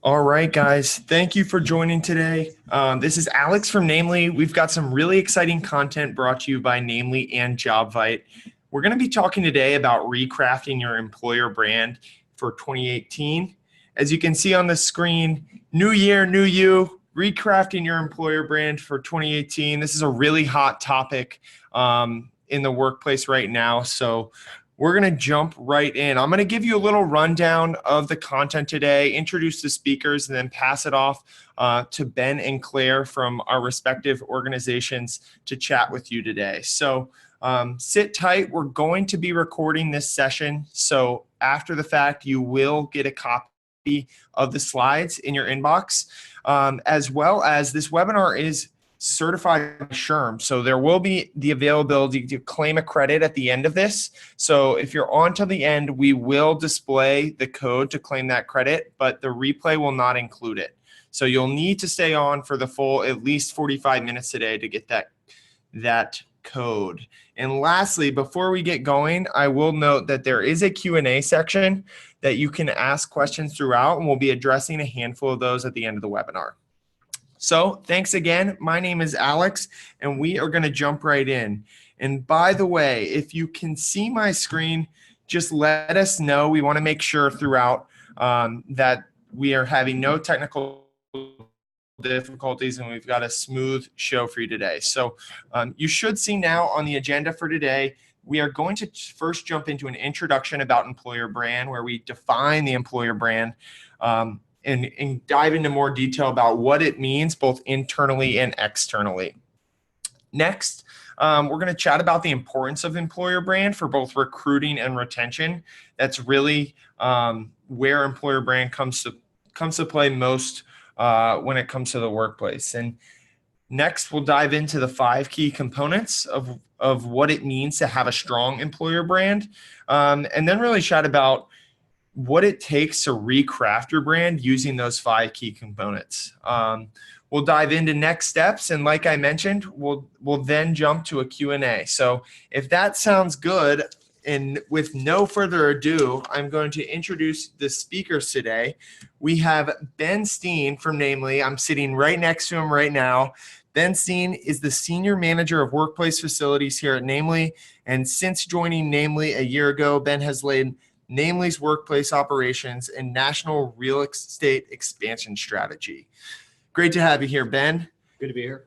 All right, guys. Thank you for joining today. This is Alex from Namely. We've got some really exciting content brought to you by Namely and Jobvite. We're going to be talking today about recrafting your employer brand for 2018. As you can see on the screen, new year, new you, recrafting your employer brand for 2018. This is a really hot topic in the workplace right now. So we're going to jump right in. I'm going to give you a little rundown of the content today, introduce the speakers, and then pass it off to Ben and Claire from our respective organizations to chat with you today. So sit tight. We're going to be recording this session. So after the fact, you will get a copy of the slides in your inbox, as well as this webinar is certified by SHRM. So there will be the availability to claim a credit at the end of this. So if you're on till the end, we will display the code to claim that credit, but the replay will not include it. So you'll need to stay on for the full at least 45 minutes today to get that code. And lastly, before we get going, I will note that there is a Q&A section that you can ask questions throughout, and we'll be addressing a handful of those at the end of the webinar. So thanks again. My name is Alex, and we are going to jump right in. And by the way, if you can see my screen, just let us know. We want to make sure throughout that we are having no technical difficulties and we've got a smooth show for you today. So you should see now on the agenda for today, we are going to first jump into an introduction about employer brand, where we define the employer brand and dive into more detail about what it means both internally and externally. Next, we're going to chat about the importance of employer brand for both recruiting and retention. That's really where employer brand comes to play most when it comes to the workplace. And next, we'll dive into the 5 key components of what it means to have a strong employer brand, and then really chat about what it takes to recraft your brand using those 5 key components. We'll dive into next steps, and like I mentioned, we'll then jump to a Q&A. So if that sounds good, and with no further ado, I'm going to introduce the speakers today. We have Ben Steen from Namely. I'm sitting right next to him right now. Ben Steen is the Senior Manager of Workplace Facilities here at Namely, and since joining Namely a year ago, Ben has led Namely's workplace operations and national real estate expansion strategy. Great to have you here, Ben. Good to be here.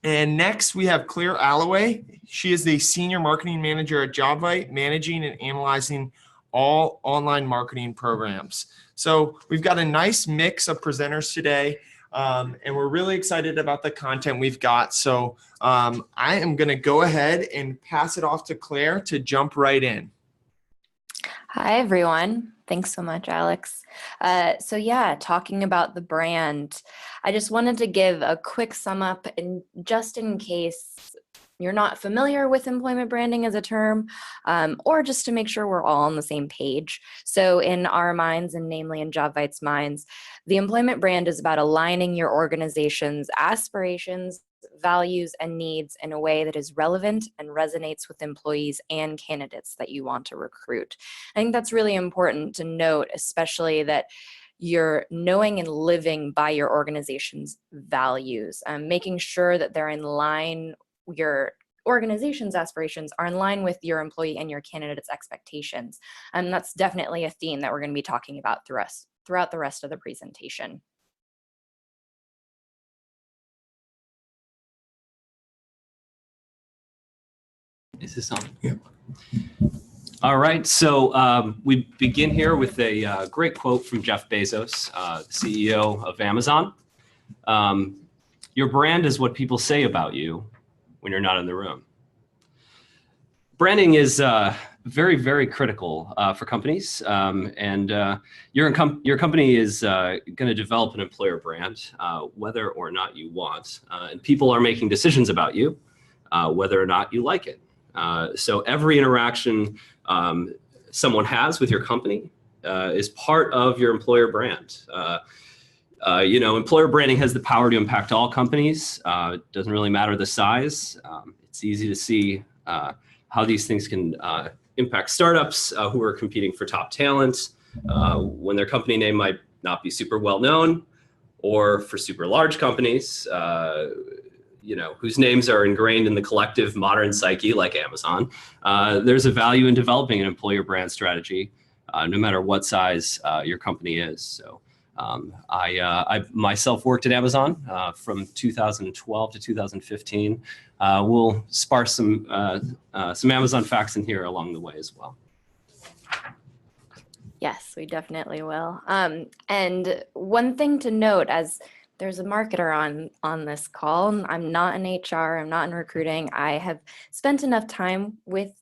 And next we have Claire Alloway. She is the Senior Marketing Manager at Jobvite, managing and analyzing all online marketing programs. So we've got a nice mix of presenters today, and we're really excited about the content we've got. So I am going to go ahead and pass it off to Claire to jump right in. Hi, everyone. Thanks so much, Alex. So yeah, talking about the brand, I just wanted to give a quick sum up, and just in case you're not familiar with employment branding as a term, or just to make sure we're all on the same page. So in our minds, and Namely and Jobvite's minds, the employment brand is about aligning your organization's aspirations, values, and needs in a way that is relevant and resonates with employees and candidates that you want to recruit. I think that's really important to note, especially that you're knowing and living by your organization's values, making sure that they're in line, your organization's aspirations are in line with your employee and your candidate's expectations. And that's definitely a theme that we're going to be talking about throughout the rest of the presentation. Is this on? Yeah. All right, so we begin here with a great quote from Jeff Bezos, CEO of Amazon. Your brand is what people say about you when you're not in the room. Branding is very, very critical for companies, and your company is going to develop an employer brand, whether or not you want, and people are making decisions about you, whether or not you like it. So every interaction someone has with your company is part of your employer brand. Employer branding has the power to impact all companies. It doesn't really matter the size. It's easy to see how these things can impact startups who are competing for top talent, when their company name might not be super well known, or for super large companies, whose names are ingrained in the collective modern psyche, like Amazon, there's a value in developing an employer brand strategy, no matter what size your company is. So I myself worked at Amazon from 2012 to 2015. We'll sparse some Amazon facts in here along the way as well. Yes, we definitely will. And one thing to note, as there's a marketer on this call, I'm not in HR, I'm not in recruiting. I have spent enough time with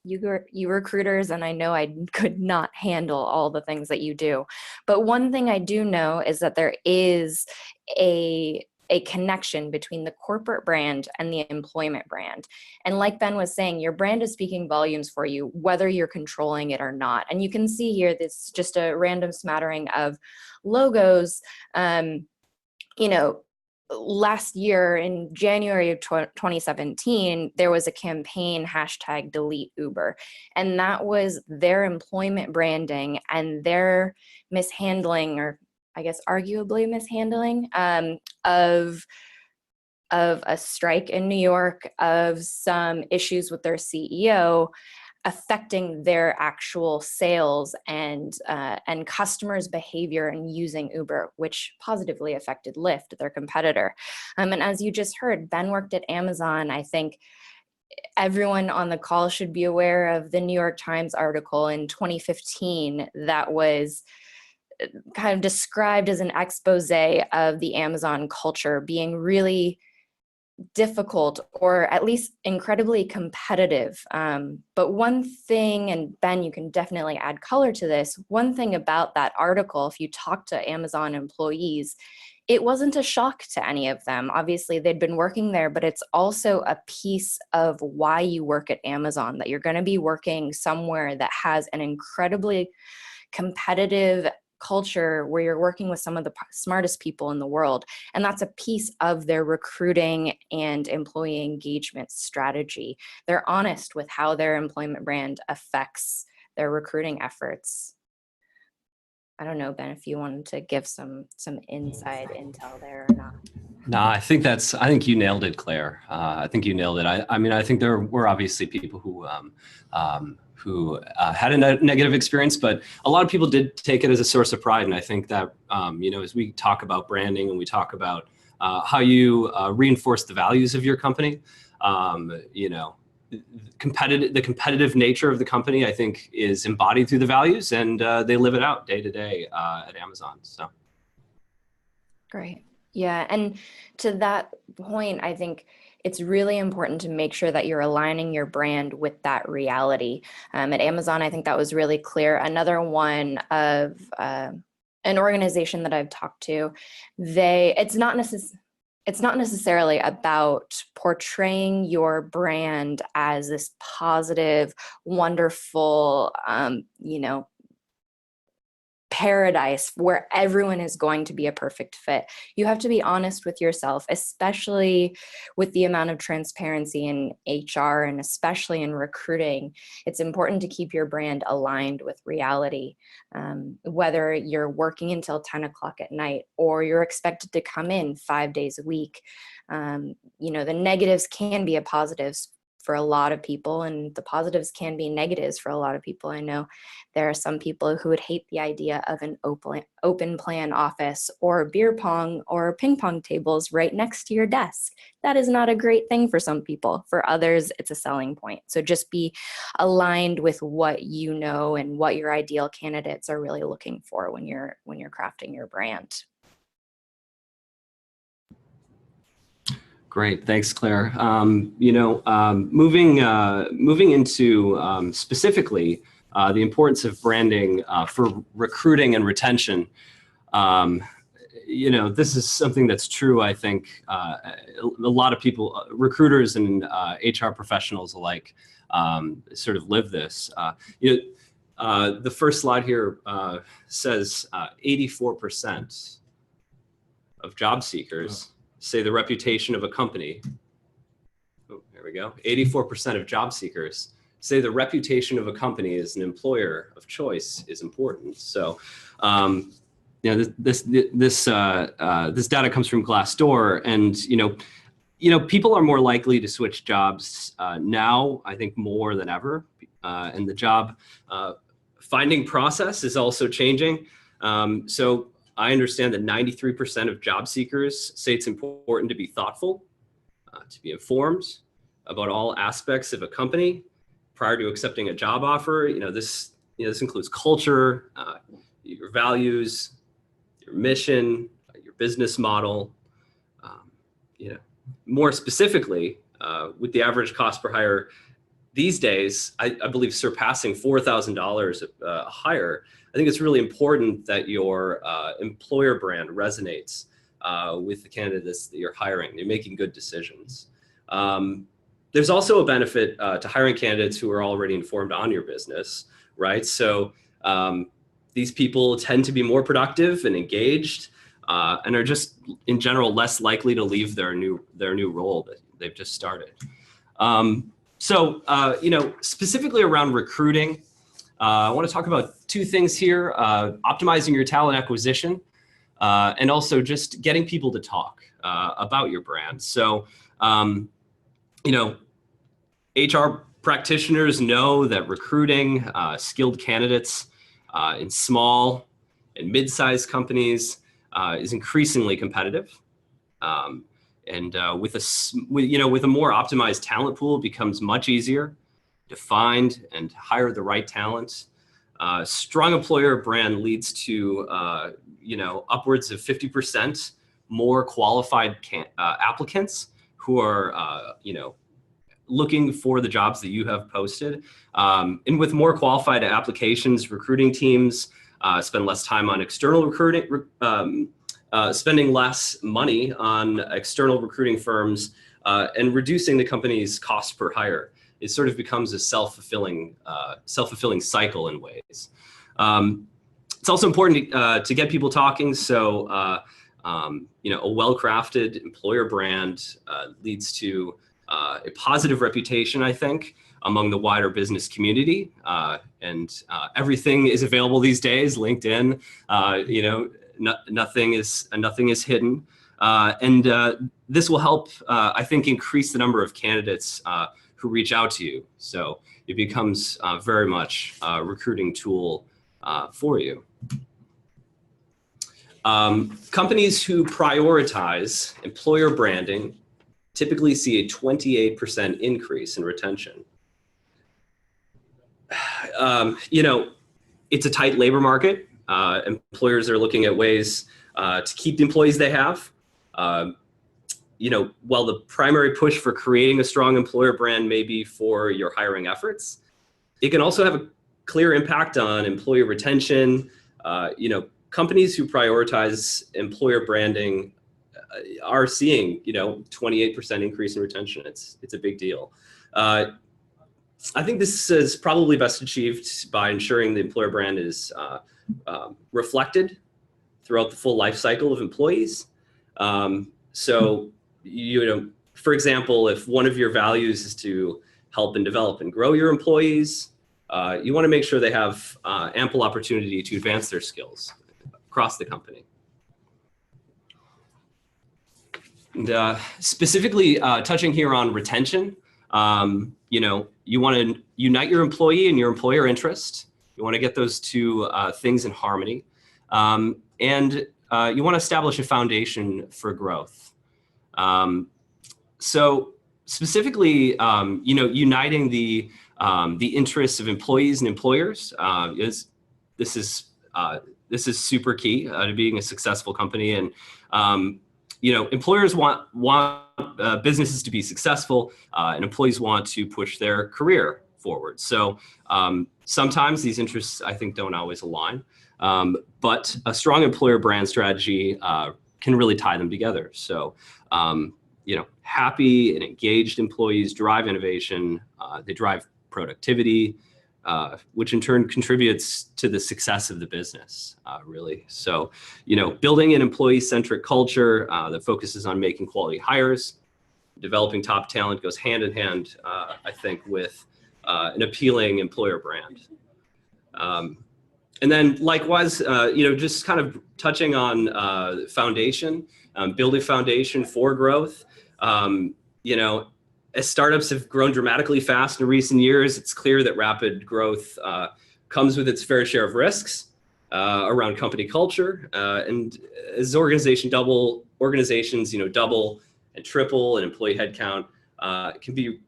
you recruiters, and I know I could not handle all the things that you do. But one thing I do know is that there is a connection between the corporate brand and the employment brand. And like Ben was saying, your brand is speaking volumes for you, whether you're controlling it or not. And you can see here, this just a random smattering of logos. Last year in January of 2017, there was a campaign, #DeleteUber, and that was their employment branding and their mishandling, or I guess arguably mishandling, of a strike in New York, of some issues with their CEO affecting their actual sales and customers' behavior in using Uber, which positively affected Lyft, their competitor. And as you just heard, Ben worked at Amazon. I think everyone on the call should be aware of the New York Times article in 2015 that was kind of described as an expose of the Amazon culture being really difficult, or at least incredibly competitive. But one thing, and Ben, you can definitely add color to this, one thing about that article, if you talk to Amazon employees, it wasn't a shock to any of them. Obviously, they'd been working there, but it's also a piece of why you work at Amazon, that you're going to be working somewhere that has an incredibly competitive culture where you're working with some of the smartest people in the world. And that's a piece of their recruiting and employee engagement strategy. They're honest with how their employment brand affects their recruiting efforts. I don't know, Ben, if you wanted to give some inside intel there or not. No, I think you nailed it, Claire. I think you nailed it. I mean, I think there were obviously people who had a negative experience, but a lot of people did take it as a source of pride. And I think that, as we talk about branding and we talk about how you reinforce the values of your company, the competitive nature of the company, I think, is embodied through the values, and they live it out day to day at Amazon. So. Great. Yeah. And to that point, I think it's really important to make sure that you're aligning your brand with that reality. At Amazon, I think that was really clear. Another one of an organization that I've talked to, it's not necessarily about portraying your brand as this positive, wonderful, paradise where everyone is going to be a perfect fit. You have to be honest with yourself, especially with the amount of transparency in HR and especially in recruiting. It's important to keep your brand aligned with reality. Whether you're working until 10 o'clock at night or you're expected to come in 5 days a week, the negatives can be a positives for a lot of people, and the positives can be negatives for a lot of people. I know there are some people who would hate the idea of an open plan office or beer pong or ping pong tables right next to your desk. That is not a great thing for some people. For others, it's a selling point. So just be aligned with what you know and what your ideal candidates are really looking for when you're crafting your brand. Great, thanks, Claire. Moving into specifically the importance of branding for recruiting and retention. This is something that's true. I think a lot of people, recruiters and HR professionals alike, sort of live this. The first slide here says 84% of job seekers say the reputation of a company. Oh, there we go. 84% of job seekers say the reputation of a company as an employer of choice is important. So, this data comes from Glassdoor, and people are more likely to switch jobs now, I think, more than ever, and the job finding process is also changing. So I understand that 93% of job seekers say it's important to be thoughtful, to be informed about all aspects of a company prior to accepting a job offer. This includes culture, your values, your mission, your business model. More specifically, with the average cost per hire these days, I believe surpassing $4,000 a hire, I think it's really important that your employer brand resonates with the candidates that you're hiring. You're making good decisions. There's also a benefit to hiring candidates who are already informed on your business, right? So these people tend to be more productive and engaged, and are just in general less likely to leave their new role that they've just started. So specifically around recruiting, I want to talk about two things here: optimizing your talent acquisition, and also just getting people to talk about your brand. So HR practitioners know that recruiting skilled candidates in small and mid-sized companies is increasingly competitive. And with a more optimized talent pool, it becomes much easier to find and hire the right talent. Strong employer brand leads to upwards of 50% more qualified applicants who are looking for the jobs that you have posted. And with more qualified applications, recruiting teams spend less time on external recruiting, spending less money on external recruiting firms, and reducing the company's cost per hire. It sort of becomes a self-fulfilling cycle in ways. It's also important to get people talking. So a well-crafted employer brand leads to a positive reputation, I think, among the wider business community. And everything is available these days. LinkedIn, nothing is hidden. And this will help, I think, increase the number of candidates who reach out to you. So it becomes very much a recruiting tool for you. Companies who prioritize employer branding typically see a 28% increase in retention. It's a tight labor market. Employers are looking at ways to keep the employees they have. While the primary push for creating a strong employer brand may be for your hiring efforts, it can also have a clear impact on employee retention. Companies who prioritize employer branding are seeing, 28% increase in retention. It's a big deal. I think this is probably best achieved by ensuring the employer brand is reflected throughout the full life cycle of employees. So, for example, if one of your values is to help and develop and grow your employees, you want to make sure they have ample opportunity to advance their skills across the company. And specifically touching here on retention, you want to unite your employee and your employer interest. You want to get those two things in harmony. And you want to establish a foundation for growth. So specifically, uniting the interests of employees and employers this is super key to being a successful company. And employers want businesses to be successful, and employees want to push their career forward. So sometimes these interests, I think, don't always align, but a strong employer brand strategy can really tie them together. So happy and engaged employees drive innovation, they drive productivity, which in turn contributes to the success of the business, really. So, building an employee-centric culture that focuses on making quality hires, developing top talent goes hand in hand, I think, with an appealing employer brand. And then likewise, just kind of touching on foundation, building foundation for growth. As startups have grown dramatically fast in recent years, it's clear that rapid growth comes with its fair share of risks around company culture. And as organizations double and triple in employee headcount, it can be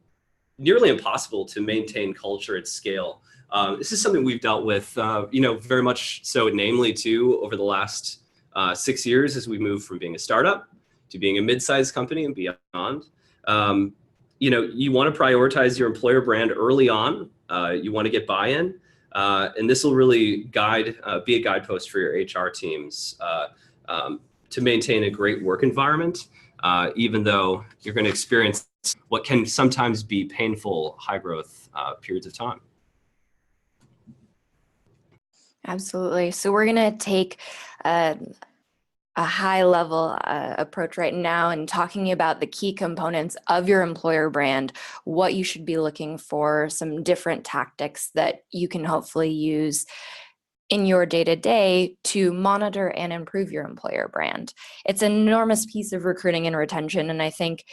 nearly impossible to maintain culture at scale. This is something we've dealt with, very much so, namely too, over the last 6 years as we move from being a startup to being a mid-sized company and beyond. You want to prioritize your employer brand early on. You want to get buy-in, and this will really be a guidepost for your HR teams to maintain a great work environment, even though you're going to experience what can sometimes be painful high growth periods of time. Absolutely. So we're going to take a high level approach right now and talking about the key components of your employer brand, what you should be looking for, some different tactics that you can hopefully use in your day-to-day to monitor and improve your employer brand. It's an enormous piece of recruiting and retention, and I think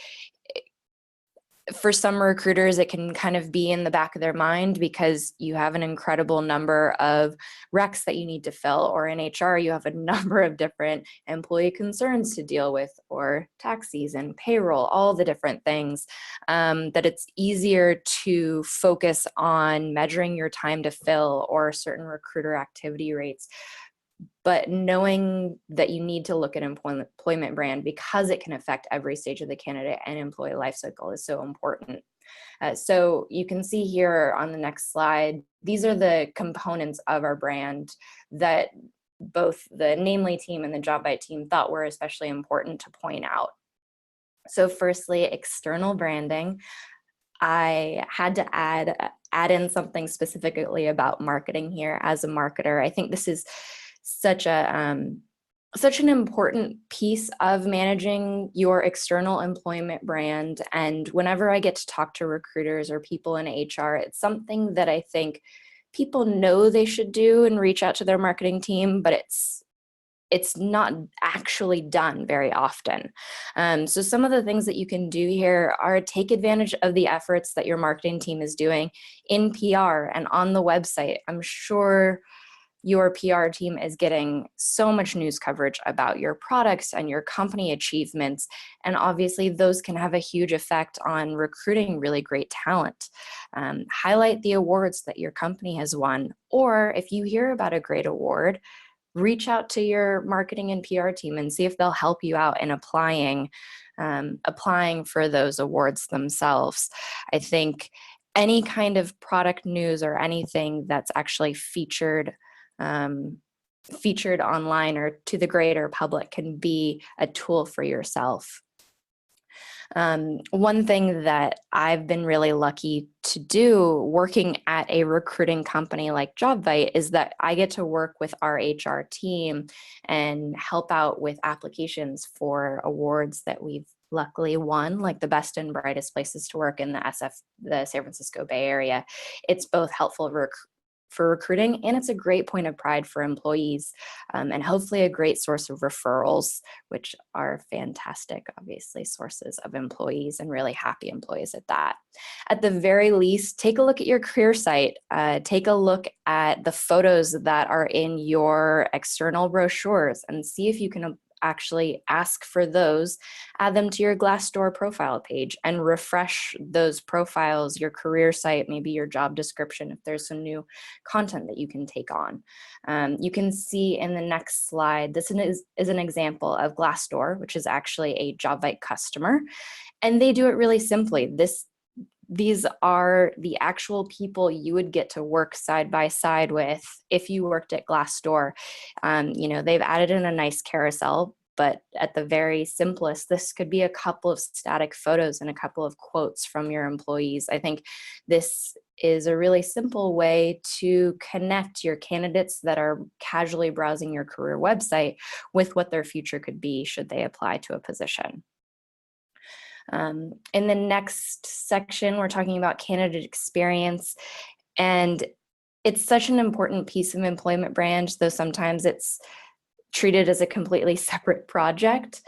for some recruiters, it can kind of be in the back of their mind because you have an incredible number of recs that you need to fill, or in HR, you have a number of different employee concerns to deal with, or tax season, payroll, all the different things, that it's easier to focus on measuring your time to fill or certain recruiter activity rates. But knowing that you need to look at employment brand because it can affect every stage of the candidate and employee lifecycle is so important. So you can see here on the next slide, these are the components of our brand that both the Namely team and the Jobvite team thought were especially important to point out. So firstly, external branding. I had to add in something specifically about marketing here as a marketer. I think this is such an important piece of managing your external employment brand. And whenever I get to talk to recruiters or people in HR, it's something that I think people know they should do and reach out to their marketing team, but it's not actually done very often. So some of the things that you can do here are take advantage of the efforts that your marketing team is doing in PR and on the website. I'm sure your PR team is getting so much news coverage about your products and your company achievements. And obviously those can have a huge effect on recruiting really great talent. Highlight the awards that your company has won, or if you hear about a great award, reach out to your marketing and PR team and see if they'll help you out in applying for those awards themselves. I think any kind of product news or anything that's actually featured online or to the greater public can be a tool for yourself. One thing that I've been really lucky to do working at a recruiting company like Jobvite is that I get to work with our HR team and help out with applications for awards that we've luckily won, like the best and brightest places to work in the San Francisco Bay Area. It's both helpful for recruiting, and it's a great point of pride for employees, and hopefully a great source of referrals, which are fantastic, obviously, sources of employees and really happy employees at that. At the very least, take a look at your career site. Take a look at the photos that are in your external brochures and see if you can actually ask for those, add them to your Glassdoor profile page and refresh those profiles, your career site, maybe your job description, if there's some new content that you can take on. You can see in the next slide, this is an example of Glassdoor, which is actually a Jobvite customer, and they do it really simply. These are the actual people you would get to work side by side with if you worked at Glassdoor. They've added in a nice carousel, but at the very simplest, this could be a couple of static photos and a couple of quotes from your employees. I think this is a really simple way to connect your candidates that are casually browsing your career website with what their future could be should they apply to a position. In the next section, we're talking about candidate experience. And it's such an important piece of employment brand, though sometimes it's treated as a completely separate project.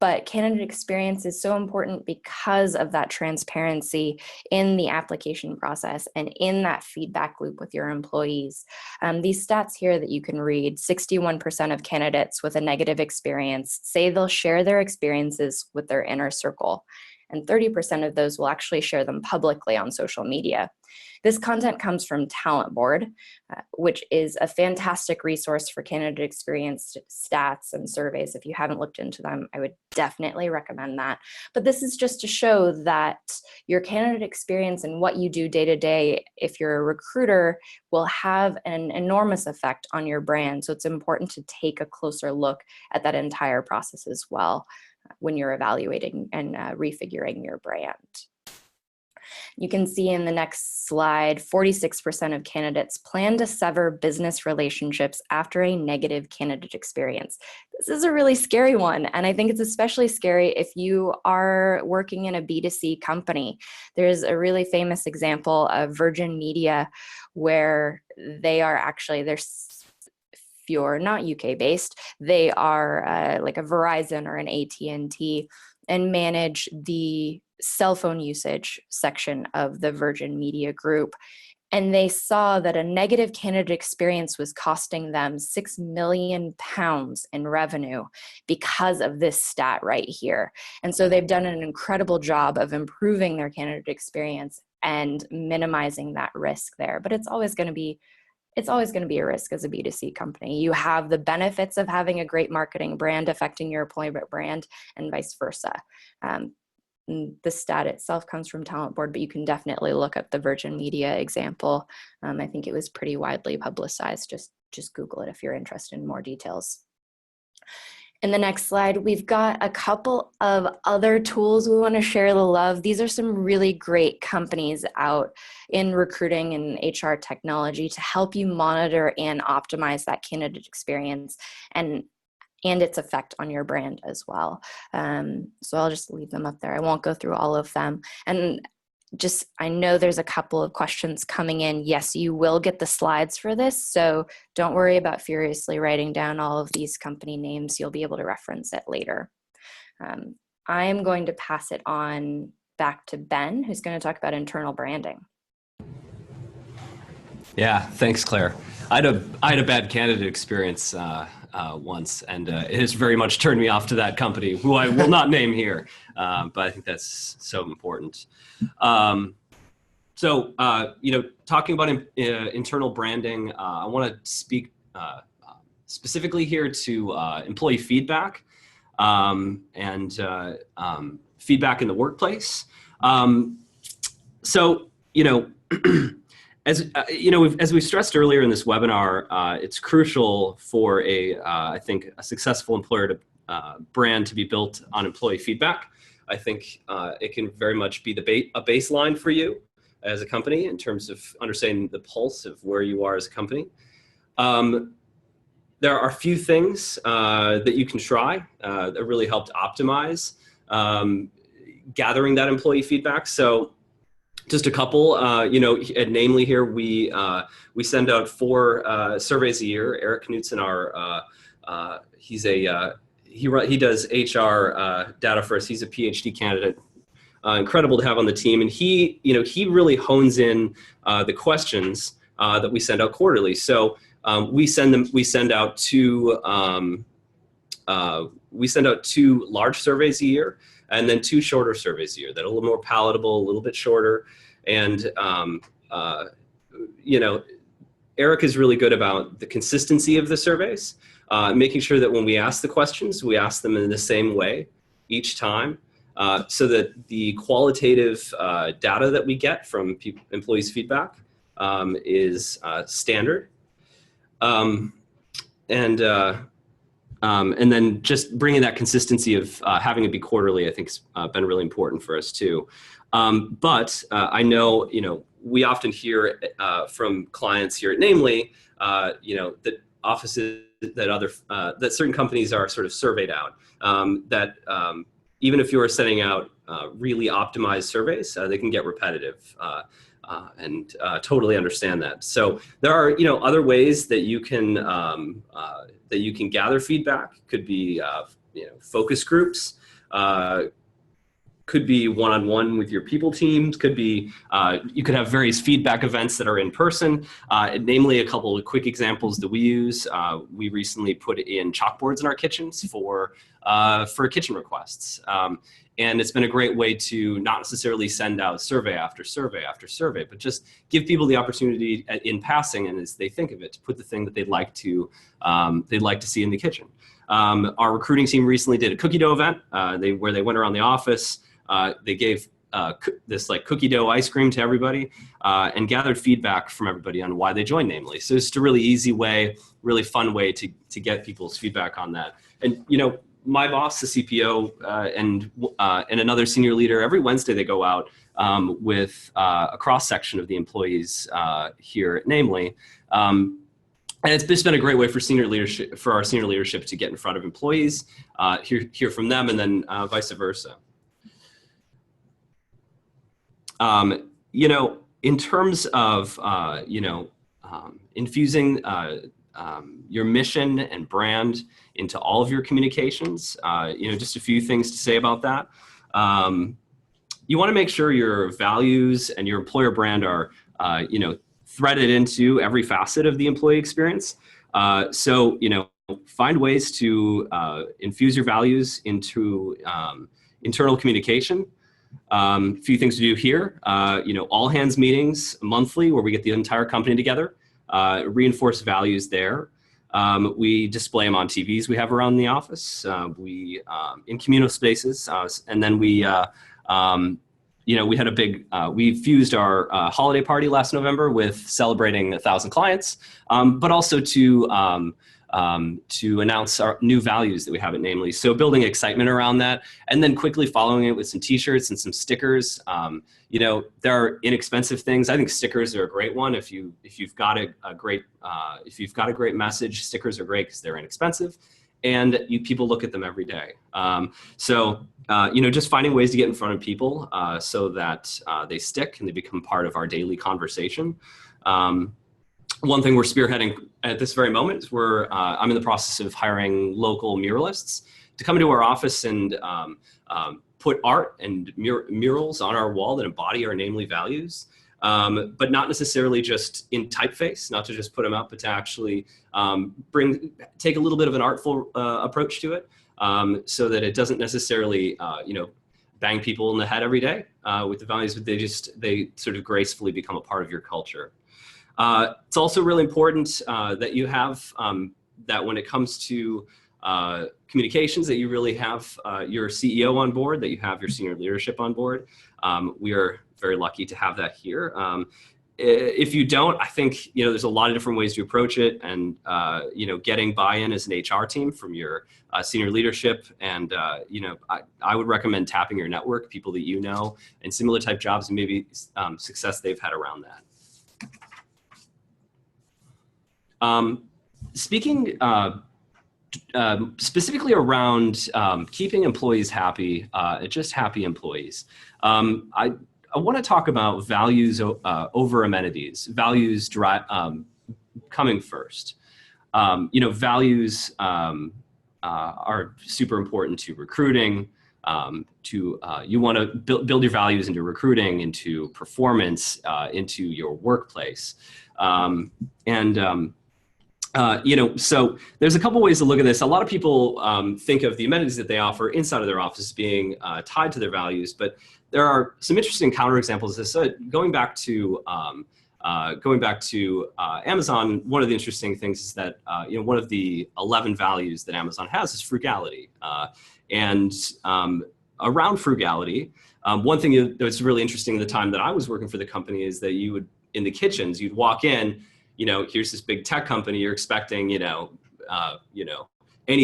But candidate experience is so important because of that transparency in the application process and in that feedback loop with your employees. These stats here that you can read, 61% of candidates with a negative experience say they'll share their experiences with their inner circle, and 30% of those will actually share them publicly on social media. This content comes from Talent Board, which is a fantastic resource for candidate experience stats and surveys. If you haven't looked into them, I would definitely recommend that. But this is just to show that your candidate experience and what you do day to day, if you're a recruiter, will have an enormous effect on your brand. So it's important to take a closer look at that entire process as well when you're evaluating and refiguring your brand. You can see in the next slide, 46% of candidates plan to sever business relationships after a negative candidate experience. This is a really scary one, and I think it's especially scary if you are working in a B2C company. There's a really famous example of Virgin Media where they're if you're not UK based, they are like a Verizon or an AT&T and manage the cell phone usage section of the Virgin Media Group. And they saw that a negative candidate experience was costing them £6 million in revenue because of this stat right here. And so they've done an incredible job of improving their candidate experience and minimizing that risk there. But it's always going to be a risk as a B2C company. You have the benefits of having a great marketing brand affecting your employment brand and vice versa. The stat itself comes from Talent Board, but you can definitely look up the Virgin Media example. I think it was pretty widely publicized. Just Google it if you're interested in more details. In the next slide, we've got a couple of other tools we want to share the love. These are some really great companies out in recruiting and HR technology to help you monitor and optimize that candidate experience and its effect on your brand as well. So I'll just leave them up there. I won't go through all of them. And I know there's a couple of questions coming in. Yes, you will get the slides for this, so don't worry about furiously writing down all of these company names. You'll be able to reference it later. I am going to pass it on back to Ben, who's going to talk about internal branding. Yeah, thanks, Claire. I had a bad candidate experience once, and it has very much turned me off to that company, who I will not name here, but I think that's so important. Talking about internal branding, I want to speak specifically here to employee feedback and feedback in the workplace. As we stressed earlier in this webinar, it's crucial for I think a successful employer brand to be built on employee feedback. I think it can very much be a baseline for you as a company in terms of understanding the pulse of where you are as a company. There are a few things that you can try that really help to optimize gathering that employee feedback. So just a couple, at Namely here, we send out 4 surveys a year. Eric Knutson, he does HR data for us. He's a PhD candidate, incredible to have on the team. And he really hones in the questions that we send out quarterly. So we send out 2 large surveys a year, and then 2 shorter surveys a year that are a little more palatable, a little bit shorter. And, Eric is really good about the consistency of the surveys, making sure that when we ask the questions, we ask them in the same way each time, so that the qualitative data that we get from employees' feedback is standard. And then just bringing that consistency of having it be quarterly, I think, has been really important for us too. But I know, we often hear from clients here at Namely, that offices that certain companies are sort of surveyed out. That even if you are sending out really optimized surveys, they can get repetitive. totally understand that. So there are, other ways that you can gather feedback. Could be, focus groups. Could be one-on-one with your people teams. Could be, you could have various feedback events that are in person. Namely, a couple of quick examples that we use. We recently put in chalkboards in our kitchens for kitchen requests. And it's been a great way to not necessarily send out survey after survey after survey, but just give people the opportunity in passing, and as they think of it, to put the thing that they'd like to see in the kitchen. Our recruiting team recently did a cookie dough event where they went around the office. They gave this cookie dough ice cream to everybody and gathered feedback from everybody on why they joined Namely. So it's just a really easy way, really fun way to get people's feedback on that. And my boss, the CPO, and another senior leader, every Wednesday they go out with a cross section of the employees here at Namely. And it's just been a great way for our senior leadership to get in front of employees, hear from them, and then vice versa. In terms of infusing your mission and brand into all of your communications, just a few things to say about that. You want to make sure your values and your employer brand are, threaded into every facet of the employee experience. So, find ways to infuse your values into internal communication. A few things to do here, all hands meetings monthly where we get the entire company together, reinforce values there. We display them on TVs we have around the office, in communal spaces, and then we had a big, we fused our holiday party last November with celebrating 1,000 clients, but also to announce our new values that we have at Namely. So building excitement around that, and then quickly following it with some t-shirts and some stickers. There are inexpensive things. I think stickers are a great one. If you've got a great message, stickers are great because they're inexpensive, and people look at them every day. Just finding ways to get in front of people so that they stick and they become part of our daily conversation. One thing we're spearheading at this very moment is I'm in the process of hiring local muralists to come into our office and put art and murals on our wall that embody our Namely values, but not necessarily just in typeface, not to just put them up, but to actually take a little bit of an artful approach to it, so that it doesn't necessarily bang people in the head every day with the values, but they sort of gracefully become a part of your culture. It's also really important that you have that when it comes to communications, that you really have your CEO on board, that you have your senior leadership on board. We are very lucky to have that here. If you don't, I think there's a lot of different ways to approach it, and getting buy-in as an HR team from your senior leadership, and I would recommend tapping your network, people that you know, and similar type jobs, and maybe success they've had around that. Speaking specifically around keeping employees happy, just happy employees, I want to talk about values over amenities, values coming first. Values are super important to recruiting. You want to build your values into recruiting, into performance, into your workplace. So there's a couple ways to look at this. A lot of people think of the amenities that they offer inside of their office being tied to their values, but there are some interesting counterexamples of this. So going back to Amazon, one of the interesting things is that one of the 11 values that Amazon has is frugality. Around frugality, one thing that's really interesting at the time that I was working for the company is that in the kitchens, you'd walk in, here's this big tech company, you're expecting, any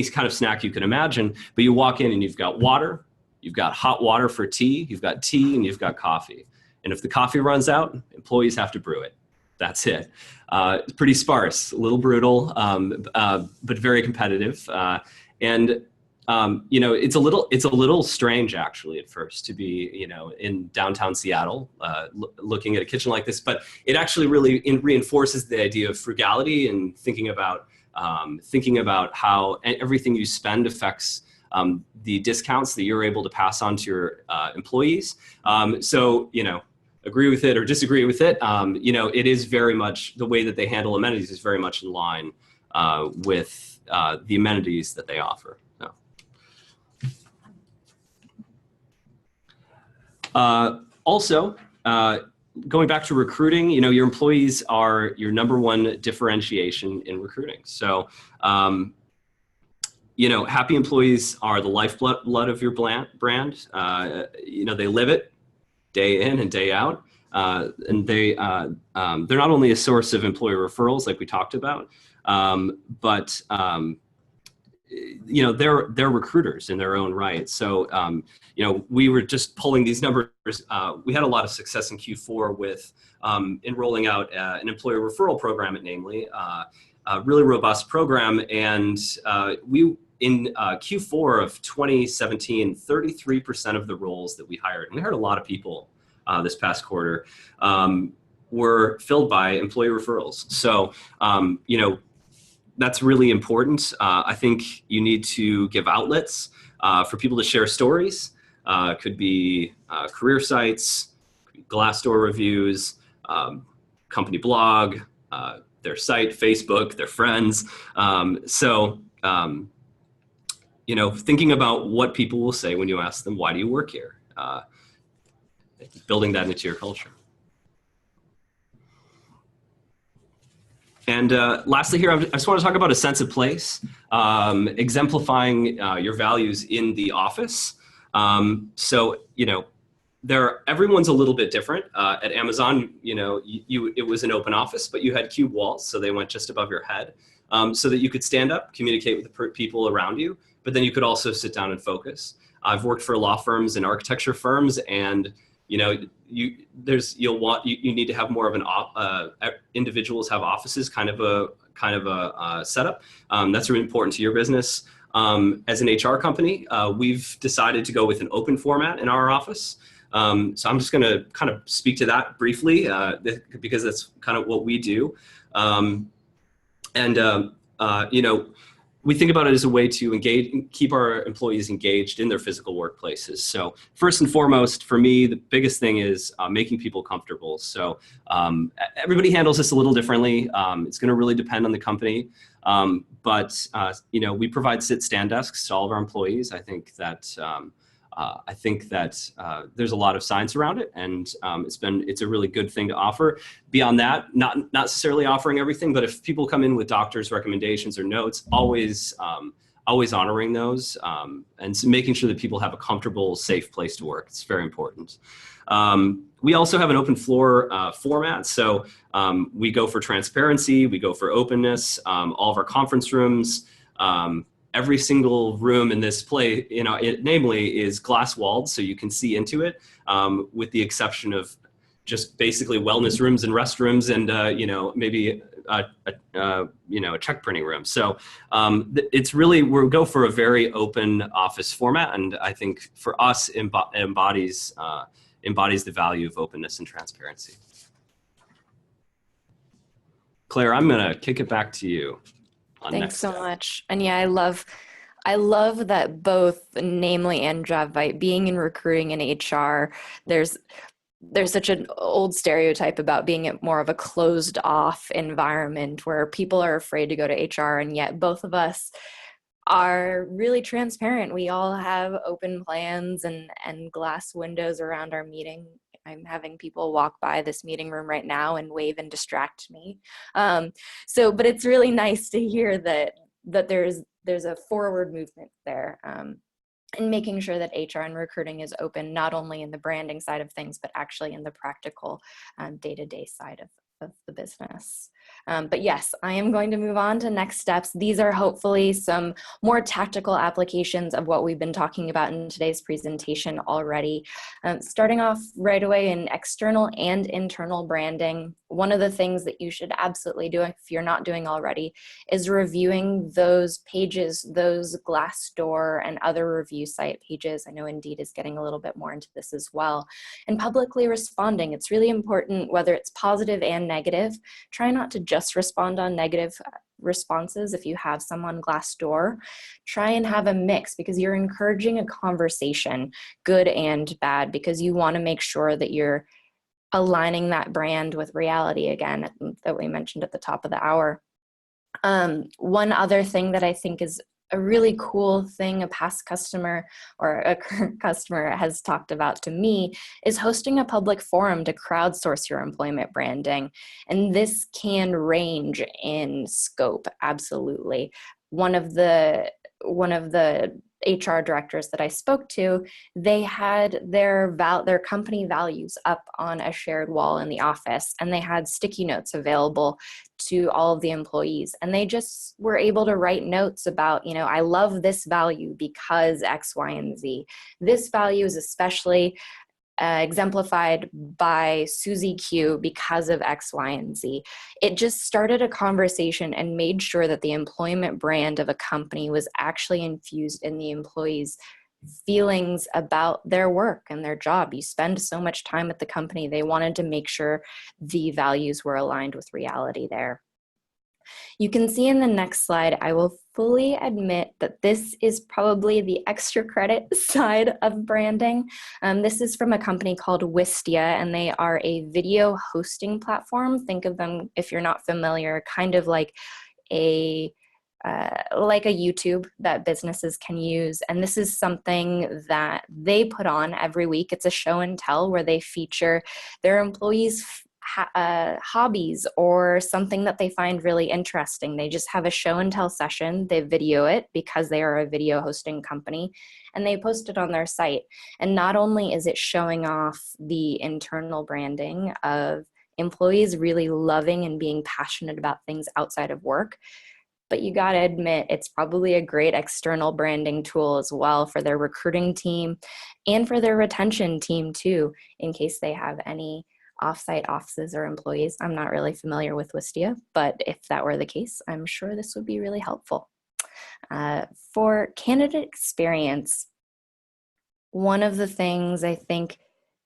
kind of snack you can imagine, but you walk in and you've got water, you've got hot water for tea, you've got tea, and you've got coffee. And if the coffee runs out, employees have to brew it. That's it. It's pretty sparse, a little brutal, but very competitive. And It's a little strange actually at first to be, in downtown Seattle, looking at a kitchen like this, but it actually really reinforces the idea of frugality and thinking about how everything you spend affects the discounts that you're able to pass on to your employees. So, agree with it or disagree with it. It is very much the way that they handle amenities is very much in line with the amenities that they offer. Also, going back to recruiting, your employees are your number one differentiation in recruiting. So, happy employees are the lifeblood of your brand. They live it day in and day out. And they're not only a source of employee referrals like we talked about, but they're recruiters in their own right. So, we were just pulling these numbers. We had a lot of success in Q4 with enrolling out an employer referral program at Namely, a really robust program. And we, in Q4 of 2017, 33% of the roles that we hired, and we hired a lot of people this past quarter, were filled by employee referrals. So, that's really important. I think you need to give outlets for people to share stories. Could be career sites, Glassdoor reviews, company blog, their site, Facebook, their friends. Thinking about what people will say when you ask them, why do you work here? Building that into your culture. And lastly here, I just want to talk about a sense of place, exemplifying your values in the office. Everyone's a little bit different. At Amazon, it was an open office, but you had cube walls, so they went just above your head, so that you could stand up, communicate with the people around you, but then you could also sit down and focus. I've worked for law firms and architecture firms, and you need to have more of an individuals have offices, kind of a setup. That's really important to your business. As an HR company, we've decided to go with an open format in our office. So I'm just going to kind of speak to that briefly because that's kind of what we do. We think about it as a way to engage and keep our employees engaged in their physical workplaces. So first and foremost, for me, the biggest thing is making people comfortable. So everybody handles this a little differently. It's going to really depend on the company. But we provide sit-stand desks to all of our employees. I think that there's a lot of science around it, and it's a really good thing to offer. Beyond that, not necessarily offering everything, but if people come in with doctors' recommendations or notes, always honoring those, and so making sure that people have a comfortable, safe place to work. It's very important. We also have an open floor format, so we go for transparency, we go for openness. All of our conference rooms. Every single room in this place, Namely, is glass walled, so you can see into it, with the exception of just basically wellness rooms and restrooms and, maybe a check printing room. So it's really, we'll go for a very open office format. And I think for us, embodies the value of openness and transparency. Claire, I'm gonna kick it back to you. Thanks so much. And yeah, I love that both Namely and Jobvite, being in recruiting and HR, there's such an old stereotype about being more of a closed off environment where people are afraid to go to HR, and yet both of us are really transparent. We all have open plans and glass windows around our meeting. I'm having people walk by this meeting room right now and wave and distract me. But it's really nice to hear that there's a forward movement there, and making sure that HR and recruiting is open, not only in the branding side of things, but actually in the practical day-to-day side of the business. But yes, I am going to move on to next steps. These are hopefully some more tactical applications of what we've been talking about in today's presentation already. Starting off right away in external and internal branding, one of the things that you should absolutely do if you're not doing already is reviewing those pages, those Glassdoor and other review site pages. I know Indeed is getting a little bit more into this as well. And publicly responding. It's really important, whether it's positive and negative. Try not to just respond on negative responses. If you have some on Glassdoor, try and have a mix, because you're encouraging a conversation, good and bad, because you want to make sure that you're aligning that brand with reality again, that we mentioned at the top of the hour. One other thing that I think is a really cool thing a past customer or a current customer has talked about to me is hosting a public forum to crowdsource your employment branding. And this can range in scope, absolutely. One of the HR directors that I spoke to, they had their company values up on a shared wall in the office, and they had sticky notes available to all of the employees. And they just were able to write notes about, I love this value because X, Y, and Z. This value is especially exemplified by Susie Q because of X, Y, and Z. It just started a conversation and made sure that the employment brand of a company was actually infused in the employees' feelings about their work and their job. You spend so much time at the company. They wanted to make sure the values were aligned with reality there. You can see in the next slide, I will fully admit that this is probably the extra credit side of branding. This is from a company called Wistia, and they are a video hosting platform. Think of them, if you're not familiar, kind of like a YouTube that businesses can use. And this is something that they put on every week. It's a show and tell where they feature their employees' hobbies or something that they find really interesting. They just have a show and tell session. They video it because they are a video hosting company, and they post it on their site. And not only is it showing off the internal branding of employees really loving and being passionate about things outside of work, but you got to admit, it's probably a great external branding tool as well for their recruiting team and for their retention team too, in case they have any offsite offices or employees. I'm not really familiar with Wistia, but if that were the case, I'm sure this would be really helpful. For candidate experience, one of the things I think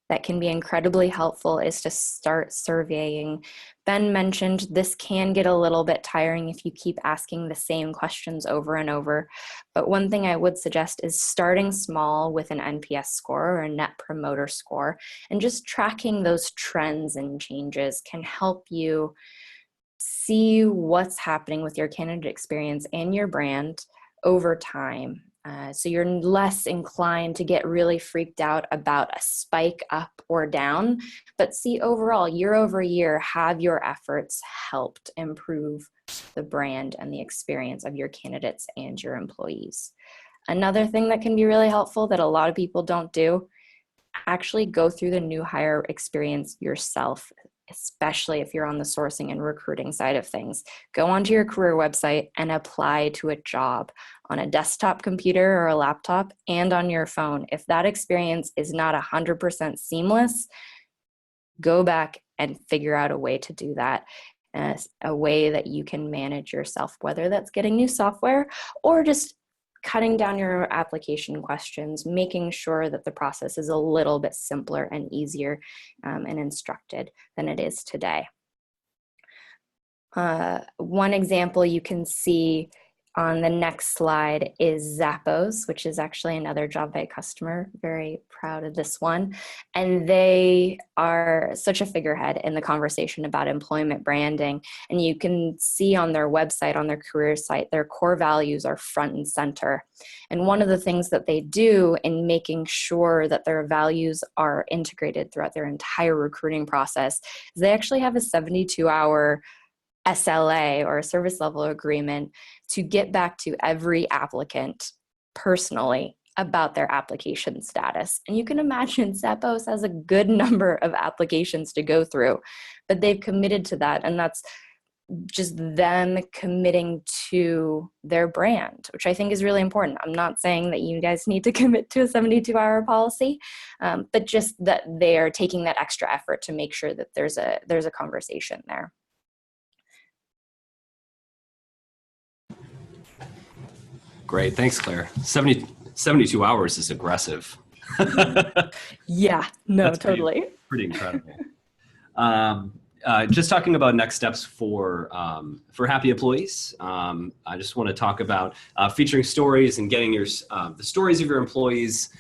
that can be incredibly helpful is to start surveying. Ben mentioned this can get a little bit tiring if you keep asking the same questions over and over. But one thing I would suggest is starting small with an NPS score or a Net Promoter Score, and just tracking those trends and changes can help you see what's happening with your candidate experience and your brand over time. So you're less inclined to get really freaked out about a spike up or down, but see overall, year over year, have your efforts helped improve the brand and the experience of your candidates and your employees. Another thing that can be really helpful that a lot of people don't do, actually go through the new hire experience yourself, especially if you're on the sourcing and recruiting side of things. Go onto your career website and apply to a job on a desktop computer or a laptop and on your phone. If that experience is not 100% seamless, go back and figure out a way to do that, a way that you can manage yourself, whether that's getting new software or just cutting down your application questions, making sure that the process is a little bit simpler and easier and instructed than it is today. One example you can see on the next slide is Zappos, which is actually another Jobvite customer. Very proud of this one. And they are such a figurehead in the conversation about employment branding. And you can see on their website, on their career site, their core values are front and center. And one of the things that they do in making sure that their values are integrated throughout their entire recruiting process is they actually have a 72-hour SLA or a service level agreement to get back to every applicant personally about their application status. And you can imagine Zappos has a good number of applications to go through, but they've committed to that. And that's just them committing to their brand, which I think is really important. I'm not saying that you guys need to commit to a 72-hour policy, but just that they're taking that extra effort to make sure that there's a conversation there. Great. Thanks, Claire. 72 hours is aggressive. Yeah, no, That's totally. Pretty incredible. Just talking about next steps for happy employees. I just want to talk about featuring stories and getting the stories of your employees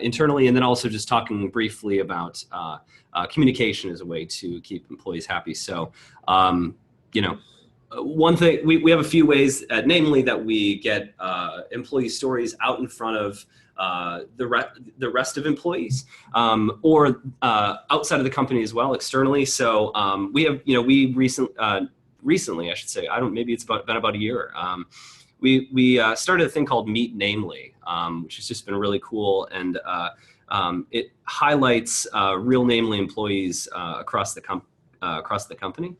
internally, and then also just talking briefly about communication as a way to keep employees happy. So, one thing, we have a few ways at Namely that we get employee stories out in front of the rest of employees, or outside of the company as well, externally. So we have, we recently, I should say, maybe it's been about a year. We started a thing called Meet Namely, which has just been really cool, and it highlights real Namely employees across the company.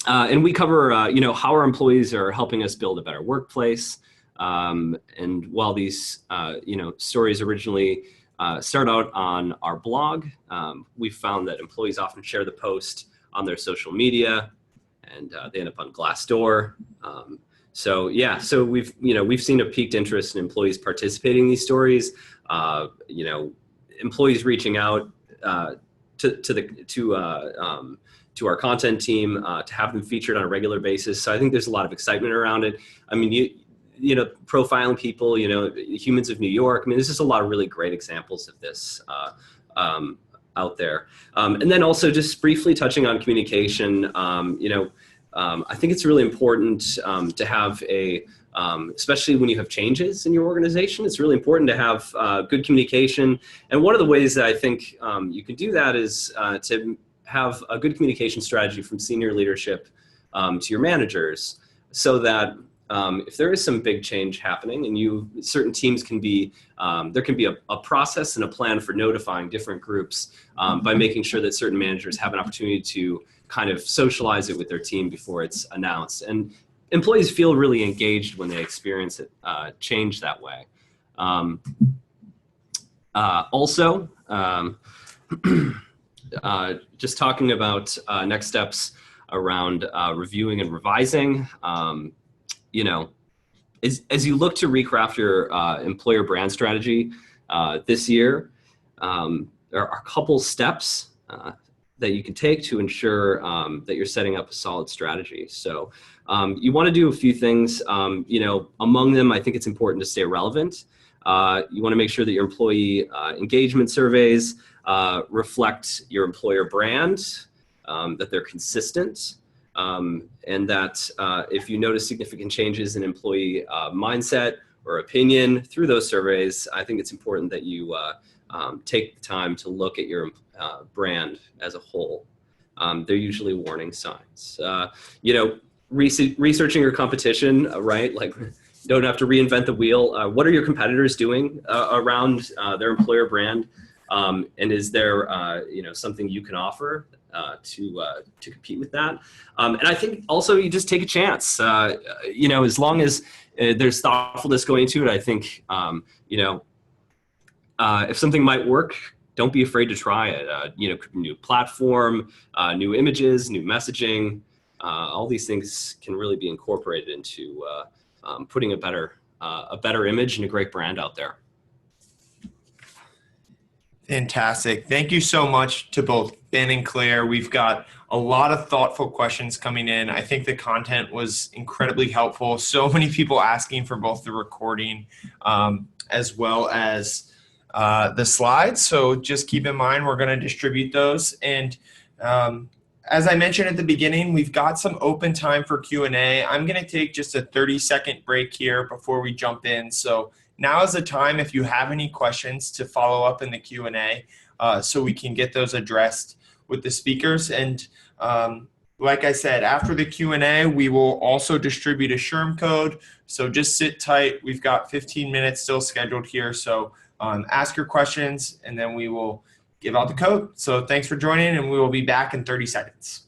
And we cover, how our employees are helping us build a better workplace. And while these, stories originally start out on our blog, we found that employees often share the post on their social media, and they end up on Glassdoor. So we've seen a peaked interest in employees participating in these stories. Employees reaching out to our content team to have them featured on a regular basis. So I think there's a lot of excitement around it. I mean, profiling people, Humans of New York. I mean, there's just a lot of really great examples of this out there. And then also just briefly touching on communication, I think it's really important to have especially when you have changes in your organization, it's really important to have good communication. And one of the ways that I think you can do that is to have a good communication strategy from senior leadership to your managers, so that if there is some big change happening and certain teams can be, there can be a process and a plan for notifying different groups by making sure that certain managers have an opportunity to kind of socialize it with their team before it's announced. And employees feel really engaged when they experience it, change that way. Also, just talking about next steps around reviewing and revising. As you look to recraft your employer brand strategy this year, there are a couple steps that you can take to ensure that you're setting up a solid strategy. So you want to do a few things. Among them, I think it's important to stay relevant. You want to make sure that your employee engagement surveys reflect your employer brand, that they're consistent, and that if you notice significant changes in employee mindset or opinion through those surveys, I think it's important that you take the time to look at your brand as a whole. They're usually warning signs. Researching your competition, right? Like, you don't have to reinvent the wheel. What are your competitors doing around their employer brand? And is there, something you can offer to compete with that? And I think also you just take a chance. As long as there's thoughtfulness going into it, I think if something might work, don't be afraid to try it. New platform, new images, new messaging. All these things can really be incorporated into putting a better image and a great brand out there. Fantastic. Thank you so much to both Ben and Claire. We've got a lot of thoughtful questions coming in. I think the content was incredibly helpful. So many people asking for both the recording as well as the slides. So just keep in mind, we're going to distribute those. And as I mentioned at the beginning, we've got some open time for Q&A. I'm going to take just a 30-second break here before we jump in. So now is the time, if you have any questions, to follow up in the Q&A so we can get those addressed with the speakers. And like I said, after the Q&A, we will also distribute a SHRM code. So just sit tight. We've got 15 minutes still scheduled here. So ask your questions, and then we will give out the code. So thanks for joining, and we will be back in 30 seconds.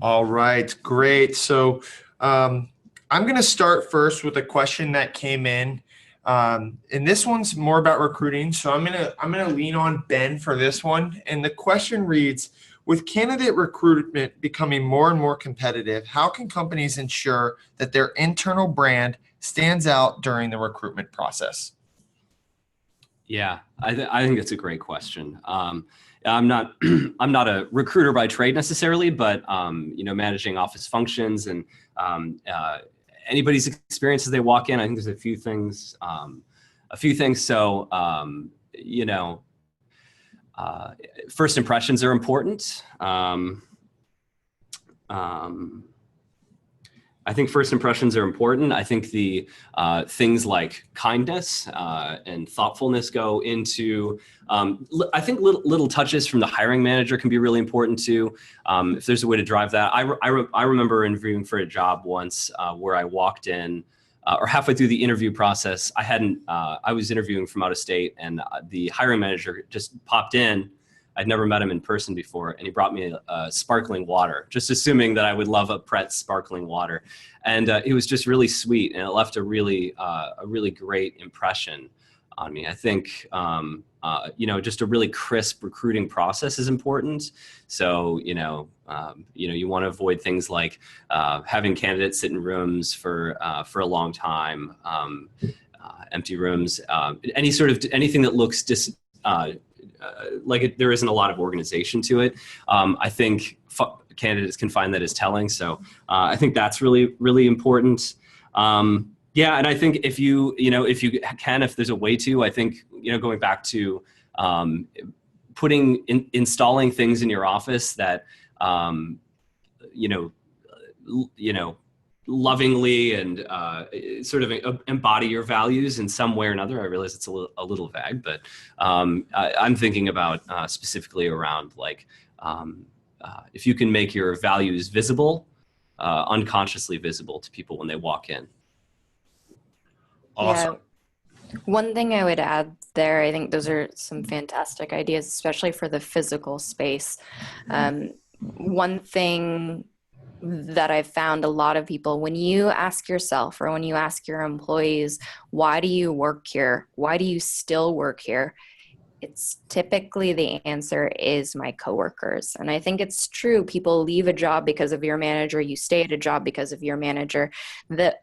All right, great. So I'm going to start first with a question that came in, and this one's more about recruiting. So I'm gonna lean on Ben for this one. And the question reads: with candidate recruitment becoming more and more competitive, how can companies ensure that their internal brand stands out during the recruitment process? Yeah, I think it's a great question. I'm not I'm not a recruiter by trade necessarily, but managing office functions and anybody's experience as they walk in. I think there's a few things. So first impressions are important. I think first impressions are important. I think the things like kindness and thoughtfulness go into, I think little touches from the hiring manager can be really important too. If there's a way to drive that. I remember interviewing for a job once where I walked in or halfway through the interview process, I was interviewing from out of state, and the hiring manager just popped in. I'd never met him in person before, and he brought me a sparkling water, just assuming that I would love a Pret sparkling water. And it was just really sweet, and it left a really great impression on me. I think, just a really crisp recruiting process is important. So, you want to avoid things like having candidates sit in rooms for a long time, empty rooms, anything that looks there isn't a lot of organization to it. I think candidates can find that as telling. So I think that's really, really important. And I think if there's a way to, I think, going back to installing things in your office that, lovingly and sort of embody your values in some way or another. I realize it's a little vague, but I'm thinking about specifically around if you can make your values visible, unconsciously visible to people when they walk in. Awesome. Yeah. One thing I would add there, I think those are some fantastic ideas, especially for the physical space. One thing that I've found a lot of people, when you ask yourself or when you ask your employees, why do you work here? Why do you still work here? It's typically the answer is my coworkers. And I think it's true. People leave a job because of your manager. You stay at a job because of your manager.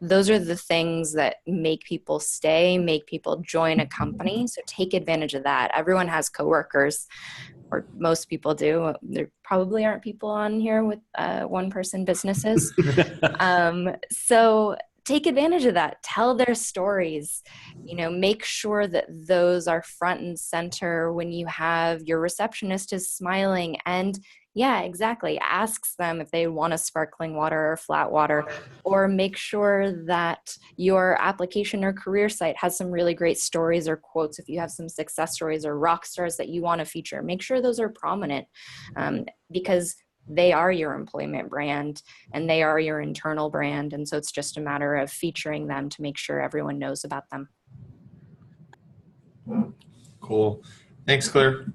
Those are the things that make people stay, make people join a company. So take advantage of that. Everyone has coworkers, or most people do. There probably aren't people on here with one-person businesses. So take advantage of that. Tell their stories. Make sure that those are front and center when you have your receptionist is smiling. And yeah, exactly. Asks them if they want a sparkling water or flat water, or make sure that your application or career site has some really great stories or quotes. If you have some success stories or rock stars that you want to feature, make sure those are prominent, because they are your employment brand and they are your internal brand. And so it's just a matter of featuring them to make sure everyone knows about them. Cool. Thanks, Claire.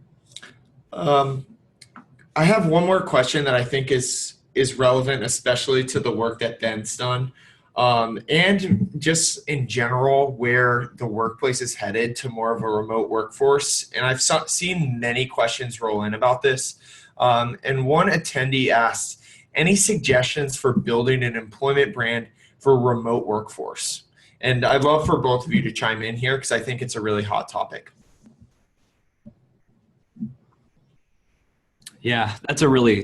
I have one more question that I think is relevant, especially to the work that Ben's done, and just in general where the workplace is headed to more of a remote workforce. And I've seen many questions roll in about this. And one attendee asked, any suggestions for building an employment brand for remote workforce? And I'd love for both of you to chime in here because I think it's a really hot topic. Yeah, that's a really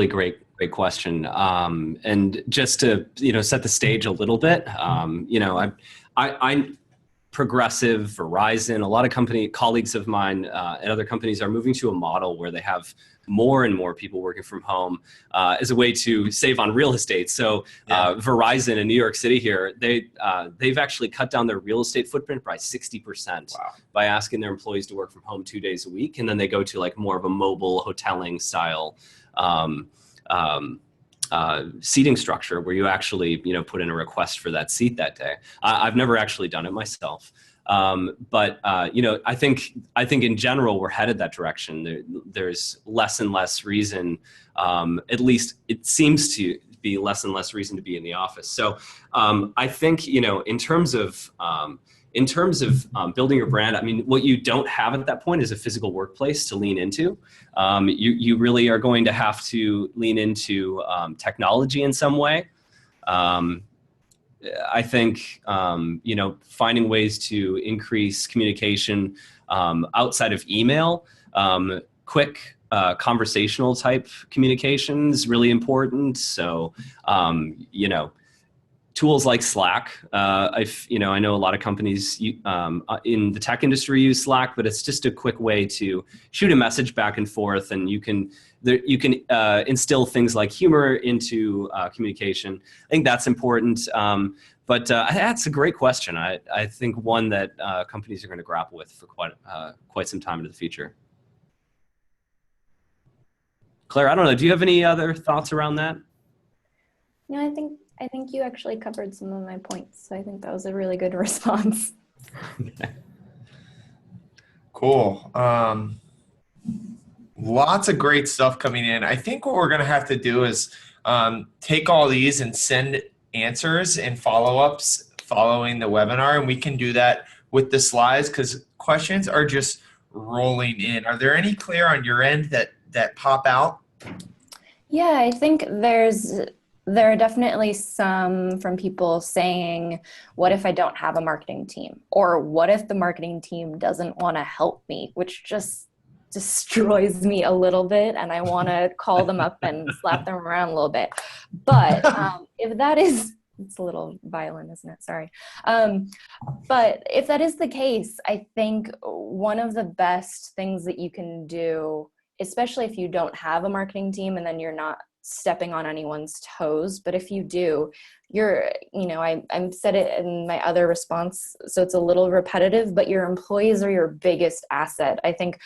great question. And just to set the stage a little bit, I Progressive, Verizon, a lot of colleagues of mine at other companies are moving to a model where they have more and more people working from home as a way to save on real estate. So Verizon in New York City here, they've actually cut down their real estate footprint by 60% by asking their employees to work from home 2 days a week. And then they go to more of a mobile hoteling style seating structure where you actually, put in a request for that seat that day. I've never actually done it myself. But I think in general we're headed that direction. There's less and less reason, at least it seems to be less and less reason to be in the office. So I think in terms of building your brand, I mean, what you don't have at that point is a physical workplace to lean into. You really are going to have to lean into technology in some way. I think, finding ways to increase communication outside of email, quick conversational type communication is really important. So, tools like Slack. I know a lot of companies in the tech industry use Slack, but it's just a quick way to shoot a message back and forth, and you can instill things like humor into communication. I think that's important. But that's a great question. I think one that companies are going to grapple with for quite some time into the future. Claire, I don't know. Do you have any other thoughts around that? No, I think you actually covered some of my points. So I think that was a really good response. Okay. Cool. Lots of great stuff coming in. I think what we're going to have to do is take all these and send answers and follow-ups following the webinar. And we can do that with the slides because questions are just rolling in. Are there any, Claire, on your end that pop out? Yeah, I think there are definitely some from people saying, what if I don't have a marketing team? Or what if the marketing team doesn't want to help me, which just destroys me a little bit, and I want to call them up and slap them around a little bit. But if that is, it's a little violent, isn't it? Sorry. But if that is the case, I think one of the best things that you can do, especially if you don't have a marketing team and then you're not stepping on anyone's toes, but if you do, I said it in my other response, so it's a little repetitive, but your employees are your biggest asset. I think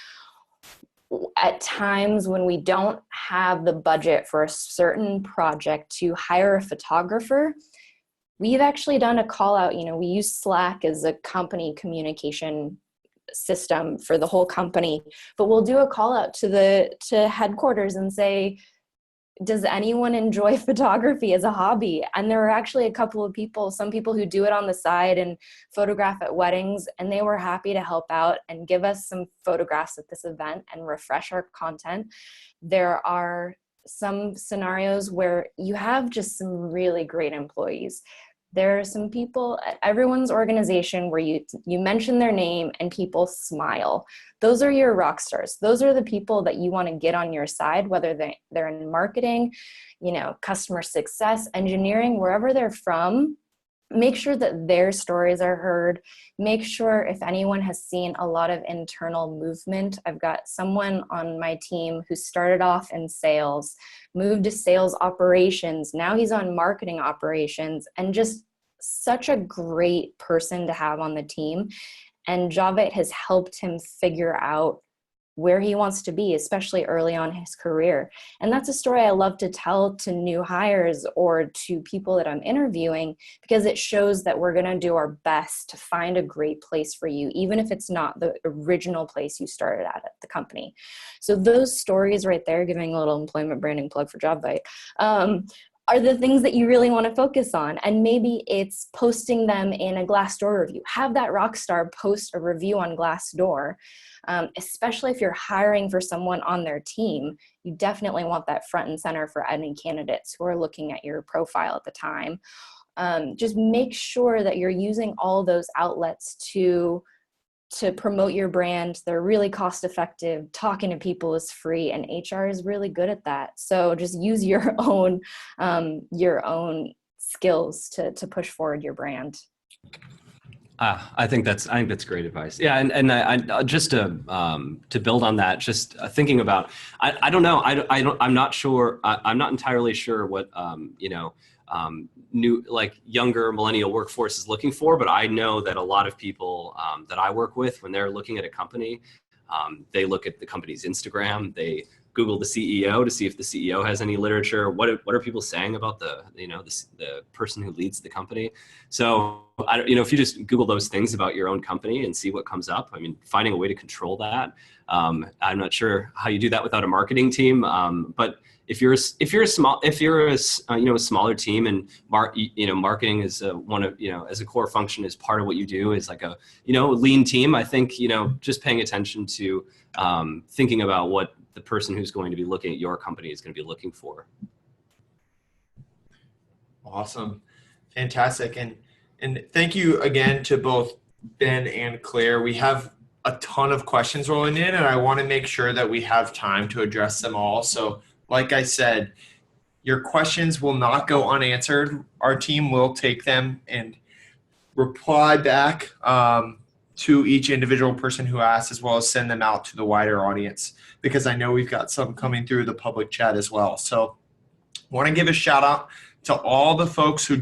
at times when we don't have the budget for a certain project to hire a photographer, we've actually done a call out. We use Slack as a company communication system for the whole company, but we'll do a call out to headquarters and say, does anyone enjoy photography as a hobby? And there are actually a couple of some people who do it on the side and photograph at weddings, and they were happy to help out and give us some photographs at this event and refresh our content. There are some scenarios where you have just some really great employees. There are some people at everyone's organization where you mention their name and people smile. Those are your rock stars. Those are the people that you want to get on your side, whether they're in marketing, customer success, engineering, wherever they're from. Make sure that their stories are heard. Make sure if anyone has seen a lot of internal movement. I've got someone on my team who started off in sales, moved to sales operations. Now he's on marketing operations, and just such a great person to have on the team. And Jobvite has helped him figure out where he wants to be, especially early on in his career. And that's a story I love to tell to new hires or to people that I'm interviewing, because it shows that we're going to do our best to find a great place for you, even if it's not the original place you started at the company. So those stories right there, giving a little employment branding plug for Jobvite, are the things that you really want to focus on. And maybe it's posting them in a Glassdoor review. Have that rock star post a review on Glassdoor. Especially if you're hiring for someone on their team, you definitely want that front and center for any candidates who are looking at your profile at the time. Just make sure that you're using all those outlets to promote your brand. They're really cost effective. Talking to people is free, and HR is really good at that. So just use your own skills to push forward your brand. I think that's great advice. Yeah, and I just to build on that, just thinking about, I don't know, I'm not sure, I'm not entirely sure what new, like, younger millennial workforce is looking for, but I know that a lot of people that I work with, when they're looking at a company, they look at the company's Instagram, they Google the CEO to see if the CEO has any literature. What are people saying about the person who leads the company? So if you just Google those things about your own company and see what comes up, I mean, finding a way to control that. I'm not sure how you do that without a marketing team, but if you're a smaller team and marketing is one of, as a core function, is part of what you do, is like a lean team. I think just paying attention to thinking about what the person who's going to be looking at your company is going to be looking for. Awesome. Fantastic. And thank you again to both Ben and Claire. We have a ton of questions rolling in, and I want to make sure that we have time to address them all. So like I said, your questions will not go unanswered. Our team will take them and reply back to each individual person who asked, as well as send them out to the wider audience, because I know we've got some coming through the public chat as well. So I want to give a shout out to all the folks who